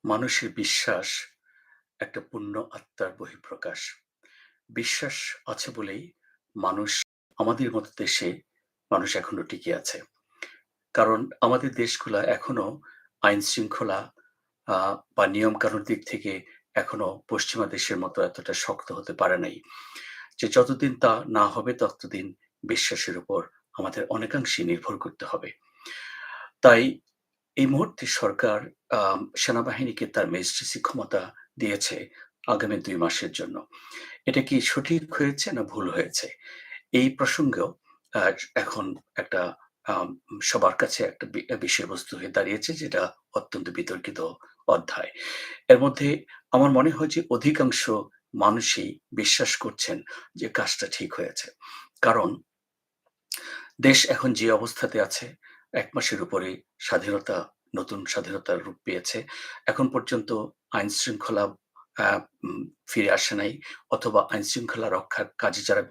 মানুষের বিশ্বাস একটা পূর্ণ আত্মার বহিঃপ্রকাশ। বিশ্বাস আছে বলেই মানুষ আমাদের মতো দেশে মানুষ এখনো টিকে আছে। কারণ আমাদের দেশগুলা এখনো আইন-শৃঙ্খলা আ বা নিয়ম-কানুন দিক থেকে এখনো পশ্চিমা দেশের মতো এতটা শক্ত হতে পারে নাই। যে যতদিন তা না হবে ততদিন বিশ্বাসের উপর আমাদের অনেকাংশেই নির্ভর করতে হবে। তাই এই মুহূর্তে সরকার সেনাবাহিনীকে তার ম্যাজিস্ট্রেসি ক্ষমতা দিয়েছে আগামী ২ মাসের জন্য। এটা কি সঠিক হয়েছে না ভুল হয়েছে? এই প্রসঙ্গেও আ এখন একটা আম সবার কাছে একটা বিষয়বস্তু হয়ে দাঁড়িয়েছে যেটা অত্যন্ত বিতর্কিত অধ্যায়। এর মধ্যে আমার মনে হয় যে অধিকাংশ মানুষই বিশ্বাস করছেন যে কাজটা ঠিক হয়েছে। কারণ দেশ এখন যে অবস্থাতে আছে, ১ মাসের উপরেই স্বাধীনতা নতুন স্বাধীনতার রূপ পেয়েছে। এখন পর্যন্ত আইন-শৃঙ্খলা আ ফিরে আসে নাই অথবা আইন-শৃঙ্খলা রক্ষার কাজে যারা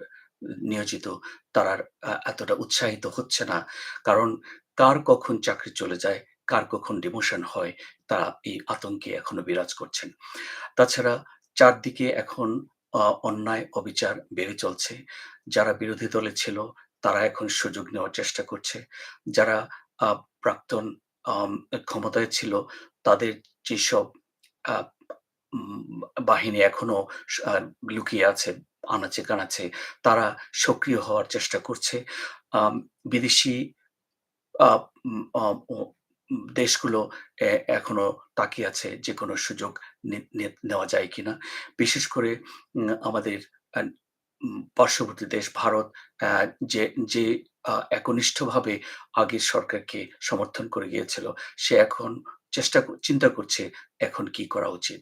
নিয়োজিত তারা এতটা উৎসাহিত হচ্ছে না। কারণ কার কখন চাকরি চলে যায়, কার কখন ডিমোশন হয়, তারা এই আতঙ্কে এখনো বিরাজ করছেন। তাছাড়া চারদিকে এখন অন্যায়, অবিচার বেড়ে চলছে। যারা বিরোধী দলে ছিল, তারা এখন সুযোগ নেওয়ার চেষ্টা করছে। যারা আ প্রাক্তন আম ক্ষমতায় ছিল, তাদের যেসব আ উম বাহিনী এখনো আ লুকিয়ে আছে আনাচে-কানাচে, তারা সক্রিয় হওয়ার চেষ্টা করছে। আম বিদেশি আ উম আ ও দেশগুলো এখনো তাকিয়ে আছে যেকোনো সুযোগ নেওয়া যায় কিনা। বিশেষ করে আমাদের আন পার্শ্ববর্তী দেশ ভারত আ যে যে একনিষ্ঠভাবে আগের সরকারকে সমর্থন করে গিয়েছিল, সে এখন চিন্তা করছে এখন কি করা উচিত।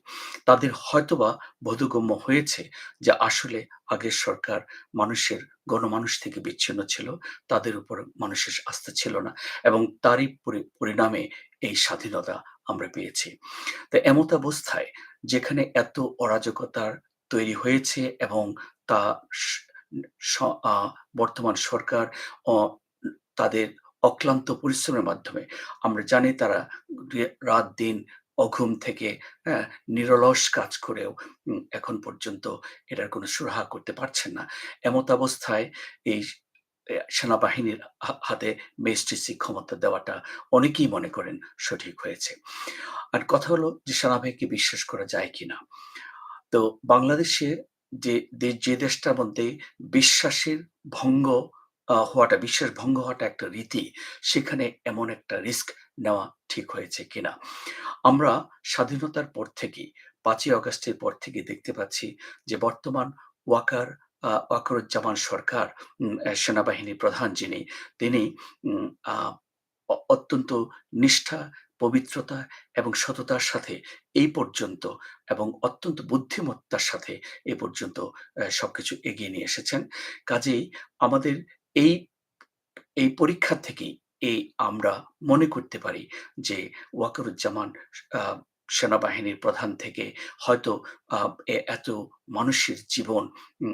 তাদের হয়তোবা বোধগম্য হয়েছে যে আসলে আগের সরকার মানুষের গণমানুষ থেকে বিচ্ছিন্ন ছিল। তাদের উপর মানুষের আস্থা ছিল না। এবং তারই পরিণামে এই স্বাধীনতা আমরা পেয়েছি। তো এমতাবস্থায় যেখানে এত অরাজকতার তৈরি হয়েছে এবং তা স স আ বর্তমান সরকার অ তাদের অক্লান্ত পরিশ্রমের মাধ্যমে আমরা জানি তারা রাত-দিন অঘুম থেকে হ্যাঁ, নিরলস কাজ করেও এখন পর্যন্ত এটার কোনো সুরাহা করতে পারছেন না। এমতাবস্থায় এই সেনাবাহিনীর হাতে ম্যাজিস্ট্রেসি ক্ষমতা দেওয়াটা অনেকেই মনে করেন সঠিক হয়েছে। আর কথা হলো যে সেনাবাহিনীকে বিশ্বাস করা যায় কিনা? তো বাংলাদেশে যে দেশটার মধ্যে বিশ্বাসের ভঙ্গ বিশ্বাস ভঙ্গ হওয়াটা একটা রীতি, সেখানে এমন একটা রিস্ক নেওয়া ঠিক হয়েছে কিনা? আমরা স্বাধীনতার পর থেকেই ৫ই অগাস্টের পর থেকে দেখতে পাচ্ছি যে বর্তমান ওয়াকারুজ্জামান সরকার সেনাবাহিনীর প্রধান যিনি, তিনি উম আ অত্যন্ত নিষ্ঠা, পবিত্রতা এবং সততার সাথে এই পর্যন্ত এবং অত্যন্ত বুদ্ধিমত্তার সাথে এ পর্যন্ত সবকিছু এগিয়ে নিয়ে এসেছেন। কাজেই আমাদের এই এই পরীক্ষা থেকেই আমরা মনে করতে পারি যে ওয়াকারুজ্জামান আ সেনাবাহিনীর প্রধান থেকে হয়তো আ এত মানুষের জীবন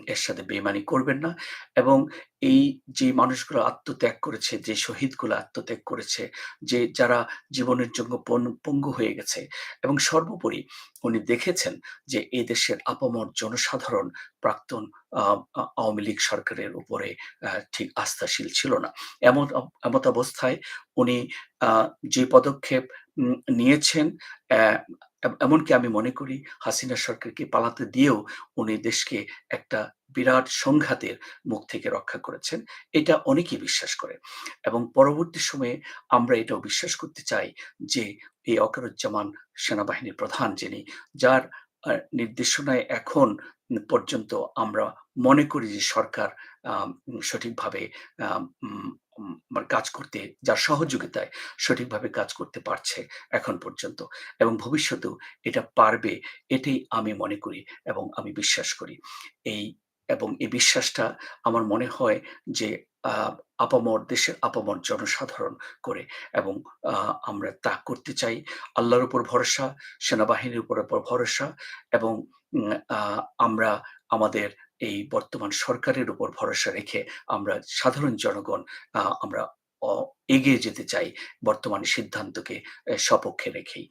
এর সাথে বেইমানি করবেন না এবং এই যে মানুষগুলো আত্মত্যাগ করেছে, যে শহীদগুলো আত্মত্যাগ করেছে, যে যারা জীবনের জন্য পঙ্গু হয়ে গেছে এবং সর্বোপরি উনি দেখেছেন যে এই দেশের আপামর জনসাধারণ প্রাক্তন আ আ আওয়ামী লীগ সরকারের উপরে ঠিক আস্থাশীল ছিল না। এমতাবস্থায় উনি আ যে পদক্ষেপ নিয়েছেন অ্যা এমনকি আমি মনে করি হাসিনা সরকারকে পালাতে দিয়েও উনি দেশকে একটা বিরাট সংঘাতের মুখ থেকে রক্ষা করেছেন। এটা অনেকেই বিশ্বাস করে। এবং পরবর্তী সময়ে আমরা এটাও বিশ্বাস করতে চাই যে এই ওয়াকারুজ্জামান সেনাবাহিনীর প্রধান যিনি, যার নির্দেশনায় এখন পর্যন্ত আমরা মনে করি যে সরকার সঠিকভাবে আম উম উম মানে কাজ করতে যার সহযোগিতায় সঠিকভাবে কাজ করতে পারছে এখন পর্যন্ত এবং ভবিষ্যতেও এটা পারবে এটাই আমি মনে করি এবং আমি বিশ্বাস করি। এই এই বিশ্বাসটা আমার মনে হয় যে আ দেশের আপামর জনসাধারণ করে এবং আ আমরা তা করতে চাই। আল্লাহর উপর ভরসা, সেনাবাহিনীর উপর ভরসা এবং উম আ আমরা আমাদের এই বর্তমান সরকারের উপর ভরসা রেখে আমরা সাধারণ জনগণ আমরা অ এগিয়ে যেতে চাই বর্তমান সিদ্ধান্তকে সপক্ষে রেখেই।